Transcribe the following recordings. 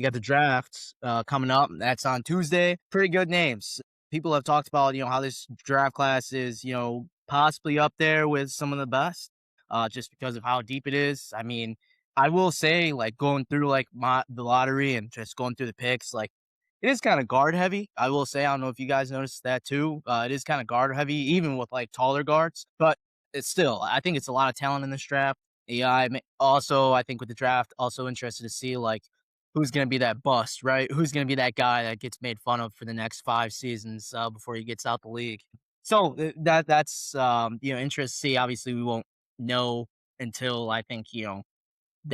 You got the draft coming up. That's on Tuesday. Pretty good names. People have talked about, how this draft class is, possibly up there with some of the best, just because of how deep it is. I mean, I will say, like going through like the lottery and just going through the picks, like it is kind of guard heavy. I will say, I don't know if you guys noticed that too. It is kind of guard heavy, even with like taller guards, but it's still, I think it's a lot of talent in this draft. Yeah, also, I think with the draft, also interested to see like who's going to be that bust, right? Who's going to be that guy that gets made fun of for the next 5 seasons before he gets out the league. So that's interesting to see. Obviously, we won't know until I think the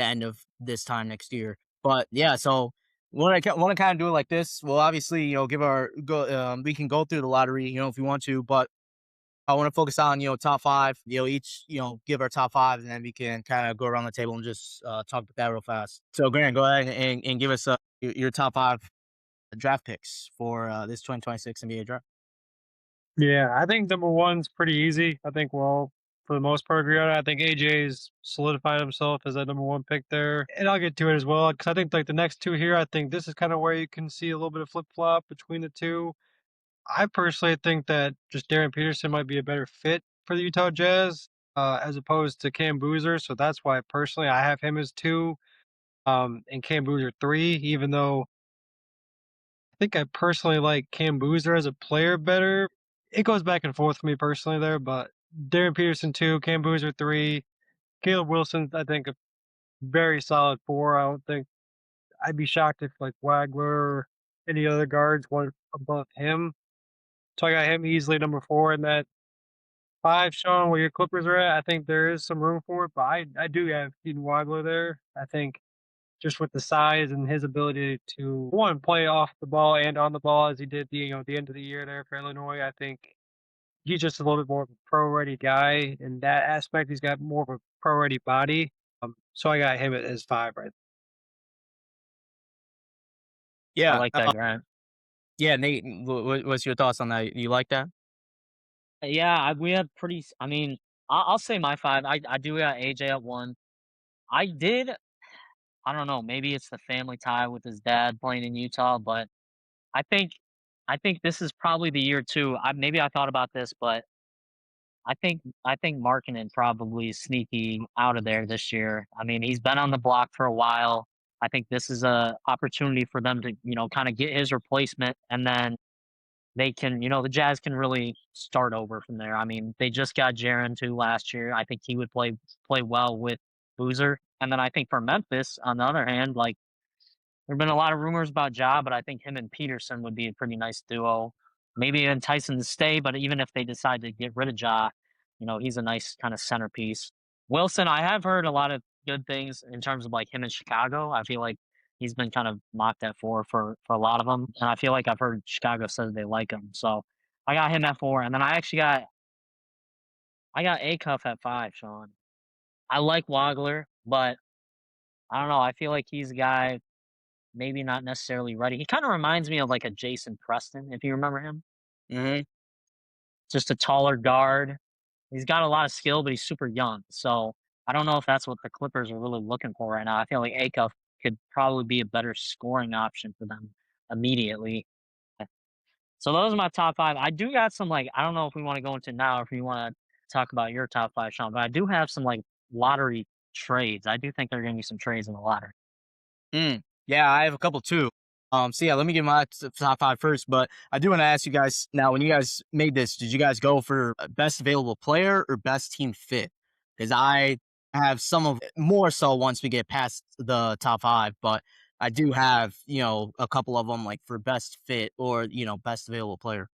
end of this time next year. But yeah, so want to kind of do it like this. Well, obviously, give our go. We can go through the lottery, if you want to, but I want to focus on top five. Each give our top five, and then we can kind of go around the table and just talk about that real fast. So, Grant, go ahead and give us your top five draft picks for this 2026 NBA draft. Yeah, I think number one's pretty easy. I think we'll all, for the most part, agree on it. I think AJ's solidified himself as that number one pick there, and I'll get to it as well because I think like the next two here, I think this is kind of where you can see a little bit of flip flop between the two. I personally think that just Darren Peterson might be a better fit for the Utah Jazz as opposed to Cam Boozer. So that's why personally I have him as two, and Cam Boozer three, even though I think I personally like Cam Boozer as a player better. It goes back and forth for me personally there, but Darren Peterson two, Cam Boozer three, Caleb Wilson, I think a very solid four. I don't think I'd be shocked if like Wagler or any other guards went above him. So I got him easily number four in that five, Sean, where your Clippers are at. I think there is some room for it, but I do have Keaton Wagler there. I think just with the size and his ability to one play off the ball and on the ball as he did the end of the year there for Illinois. I think he's just a little bit more of a pro ready guy in that aspect. He's got more of a pro ready body. So I got him as five right. Yeah, I like that, Grant. yeah, Nate. What's your thoughts on that? You like that? Yeah, we have pretty. I mean, I'll say my five. I do got AJ at one. I did. I don't know. Maybe it's the family tie with his dad playing in Utah, but I think I think this is probably the year too. Maybe I thought about this, but I think Markkinen probably sneaky out of there this year. I mean, he's been on the block for a while. I think this is a opportunity for them to kind of get his replacement, and then they can, the Jazz can really start over from there. I mean, they just got Jaren too last year. I think he would play well with Boozer. And then I think for Memphis, on the other hand, like there've been a lot of rumors about Ja, but I think him and Peterson would be a pretty nice duo. Maybe enticing to stay, but even if they decide to get rid of Ja, he's a nice kind of centerpiece. Wilson, I have heard a lot of good things in terms of like him in Chicago. I feel like he's been kind of mocked at for a lot of them, and I feel like I've heard Chicago says they like him. So I got him at four, and then I got Acuff at five. Sean, I like Wagler, but I don't know. I feel like he's a guy maybe not necessarily ready. He kind of reminds me of like a Jason Preston, if you remember him. Hmm. Just a taller guard. He's got a lot of skill, but he's super young. So I don't know if that's what the Clippers are really looking for right now. I feel like Acuff could probably be a better scoring option for them immediately. So those are my top five. I do got some like I don't know if we want to go into now or if you want to talk about your top five, Sean, but I do have some like lottery trades. I do think there are gonna be some trades in the lottery. Mm. Yeah, I have a couple too. So yeah, let me get my top five first. But I do want to ask you guys now: when you guys made this, did you guys go for best available player or best team fit? Because I have some of more so once we get past the top five, but I do have a couple of them like for best fit or best available player.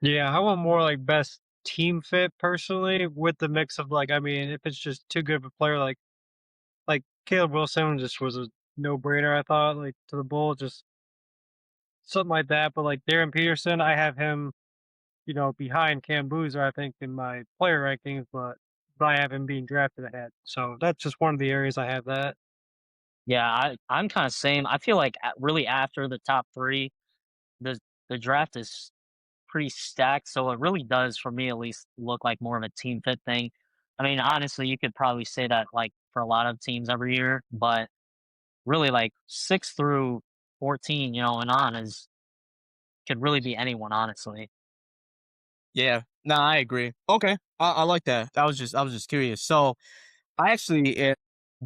Yeah, I want more like best team fit personally with the mix of like I mean, if it's just too good of a player like Caleb Wilson just was a no brainer, I thought, like to the Bulls, just something like that. But like Darren Peterson, I have him, behind Cam Boozer, I think, in my player rankings, but I have him being drafted ahead. So that's just one of the areas I have that. Yeah, I'm kind of same. I feel like really after the top three, the the draft is pretty stacked. So it really does, for me at least, look like more of a team fit thing. I mean, honestly, you could probably say that like for a lot of teams every year, but really like 6 through 14, and on is could really be anyone, honestly. Yeah. No, I agree. Okay. I like that. I was just curious. So I actually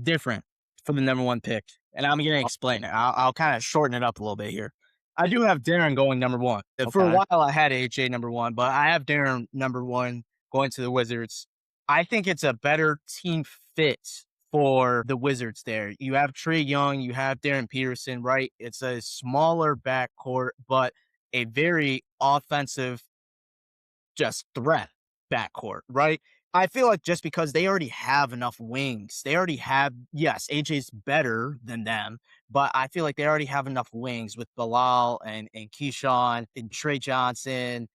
different for the number one pick, and I'm gonna explain it. I'll kind of shorten it up a little bit here. I do have Darren going number one. For a Okay. while, I had AJ number one, but I have Darren number one going to the Wizards. I think it's a better team fit for the Wizards. There, you have Trey Young, you have Darren Peterson, right? It's a smaller backcourt, but a very offensive just threat backcourt, right? I feel like just because they already have enough wings, they already have, yes, AJ's better than them, but I feel like they already have enough wings with Bilal and Keyshawn and Trey Johnson.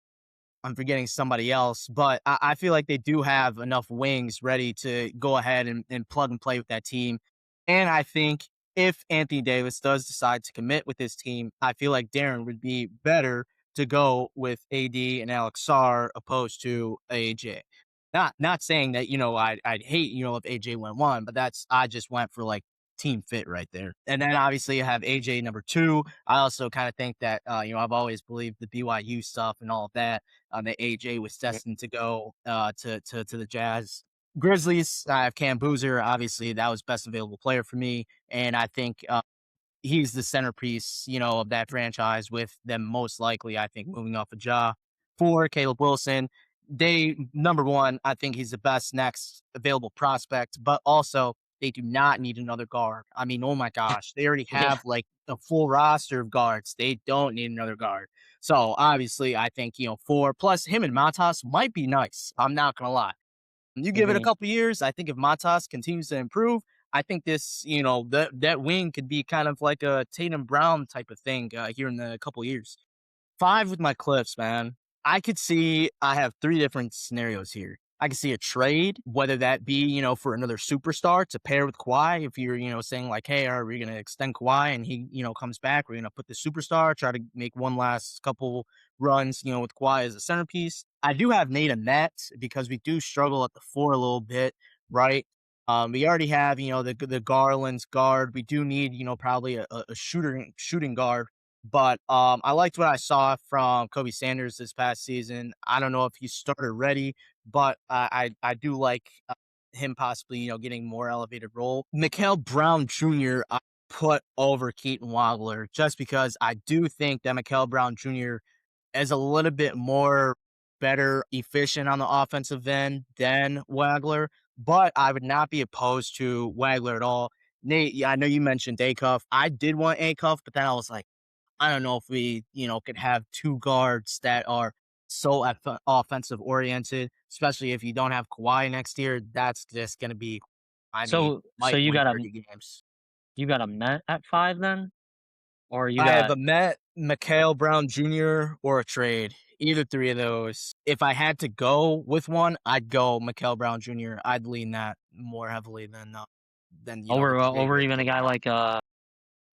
I'm forgetting somebody else, but I feel like they do have enough wings ready to go ahead and plug and play with that team. And I think if Anthony Davis does decide to commit with his team, I feel like Darren would be better to go with AD and Alex Sarr opposed to AJ. Not saying that, I'd hate, if AJ went one, but I just went for like team fit right there. And then obviously I have AJ number two. I also kind of think that I've always believed the BYU stuff and all of that. That AJ was destined to go to the Jazz. Grizzlies, I have Cam Boozer. Obviously, that was best available player for me, and I think he's the centerpiece, of that franchise. With them most likely, I think moving off of Ja. For Caleb Wilson, they number one. I think he's the best next available prospect, but also they do not need another guard. I mean, oh my gosh, they already Yeah. have like a full roster of guards. They don't need another guard. So obviously, I think four plus him and Matas might be nice. I'm not gonna lie. You give it a Mhm. couple years, I think if Matas continues to improve, I think this, that wing could be kind of like a Tatum Brown type of thing here in a couple years. Five with my Cliffs, man. I have three different scenarios here. I can see a trade, whether that be, for another superstar to pair with Kawhi. If you're, saying like, hey, are we going to extend Kawhi and he, comes back, we're going to put the superstar, try to make one last couple runs, with Kawhi as a centerpiece. I do have Nate and Matt because we do struggle at the four a little bit, right? We already have, the Garland's guard. We do need, probably a shooting guard, but I liked what I saw from Kobe Sanders this past season. I don't know if he started ready, but I do like him possibly getting more elevated role. Mikal Brown Jr. I put over Keaton Wagler just because I do think that Mikal Brown Jr. is a little bit more better efficient on the offensive end than Wagler, but I would not be opposed to Wagler at all. Nate, yeah, I know you mentioned Acuff. I did want Acuff, but then I was like, I don't know if we, could have two guards that are so offensive oriented, especially if you don't have Kawhi next year. That's just going to be, I mean, So might win 30 games. you got a Met at 5 then? Or you I have got a Met, Mikhail Brown Jr., or a trade. Either three of those. If I had to go with one, I'd go Mikhail Brown Jr. I'd lean that more heavily than the trade over with even a guy Kawhi.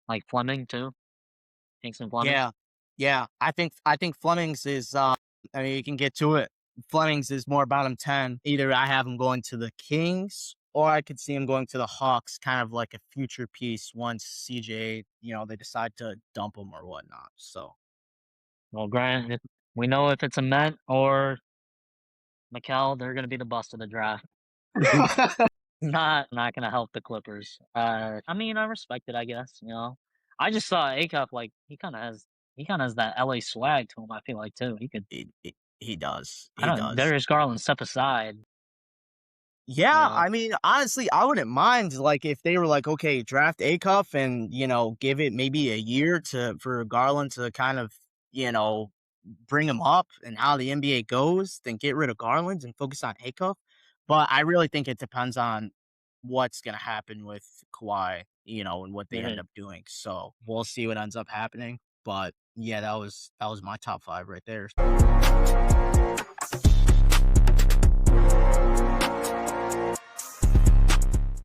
like Fleming too? Kingston Fleming? Yeah, yeah. I think Flemings is. I mean, you can get to it. Flemings is more bottom 10. Either I have him going to the Kings, or I could see him going to the Hawks, kind of like a future piece once CJ, they decide to dump him or whatnot. So Well, Grant, we know if it's a Met or McCall, they're gonna be the bust of the draft. Not gonna help the Clippers. I mean, I respect it, I guess. I just saw Acuff like he kinda has that LA swag to him. I feel like too. He could. he does. I He don't. does. Darius Garland step aside. You Yeah, know. I mean, honestly, I wouldn't mind like if they were like, okay, draft Acuff and give it maybe a year for Garland to kind of you know bring him up and how the NBA goes, then get rid of Garland and focus on Acuff. But I really think it depends on what's gonna happen with Kawhi, and what they end Mhm. up doing. So we'll see what ends up happening. But yeah, that was my top five right there.